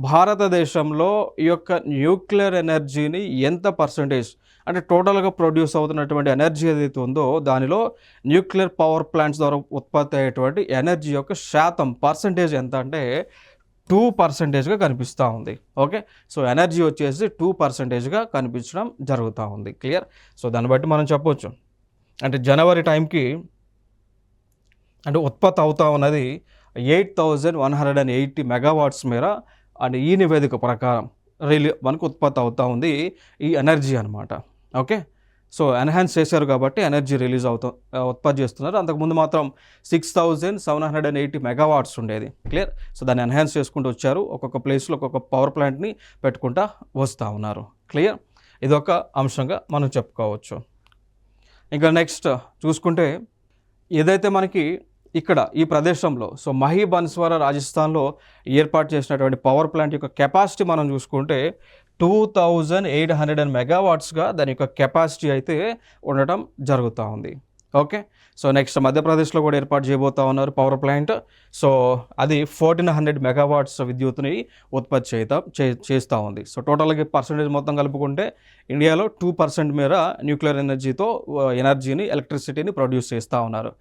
భారతదేశంలో ఈ యొక్క న్యూక్లియర్ ఎనర్జీని ఎంత పర్సెంటేజ్ అంటే టోటల్‌గా ప్రొడ్యూస్ అవుతున్నటువంటి ఎనర్జీ ఏదైతే ఉందో దానిలో న్యూక్లియర్ పవర్ ప్లాంట్స్ ద్వారా ఉత్పత్తి అయ్యేటువంటి ఎనర్జీ యొక్క శాతం పర్సెంటేజ్ ఎంత అంటే 2%గా కనిపిస్తూ ఉంది. ఓకే. సో ఎనర్జీ వచ్చేసి 2%గా కనిపించడం జరుగుతూ ఉంది. క్లియర్. సో దాన్ని బట్టి మనం చెప్పొచ్చు అంటే జనవరి టైంకి అంటే ఉత్పత్తి అవుతా ఉన్నది 8180 మెగావాట్స్ మేర అండ్ ఈ నివేదిక ప్రకారం మనకు ఉత్పత్తి అవుతూ ఉంది ఈ ఎనర్జీ అనమాట. ఓకే. సో ఎన్హాన్స్ చేశారు కాబట్టి ఎనర్జీ రిలీజ్ ఉత్పత్తి చేస్తున్నారు. అంతకుముందు మాత్రం 6780 మెగావాట్స్ ఉండేది. క్లియర్. సో దాన్ని ఎన్హాన్స్ చేసుకుంటూ వచ్చారు. ఒక్కొక్క ప్లేస్లో ఒక్కొక్క పవర్ ప్లాంట్ని పెట్టుకుంటూ వస్తూ ఉన్నారు. క్లియర్. ఇదొక అంశంగా మనం చెప్పుకోవచ్చు. ఇంకా నెక్స్ట్ చూసుకుంటే ఏదైతే మనకి ఇక్కడ ఈ ప్రదేశంలో సో మహీ బన్స్వారా రాజస్థాన్లో ఏర్పాటు చేసినటువంటి పవర్ ప్లాంట్ యొక్క కెపాసిటీ మనం చూసుకుంటే 2800 మెగావాట్స్గా దాని యొక్క కెపాసిటీ అయితే ఉండటం జరుగుతూ ఉంది. ఓకే. సో నెక్స్ట్ మధ్యప్రదేశ్లో కూడా ఏర్పాటు చేయబోతా ఉన్నారు పవర్ ప్లాంట్. సో అది 1400 మెగావాట్స్ విద్యుత్ని ఉత్పత్తి చేస్తూ ఉంది. సో టోటల్గా పర్సంటేజ్ మొత్తం కలుపుకుంటే ఇండియాలో 2% మేర న్యూక్లియర్ ఎనర్జీని ఎలక్ట్రిసిటీని ప్రొడ్యూస్ చేస్తూ ఉన్నారు.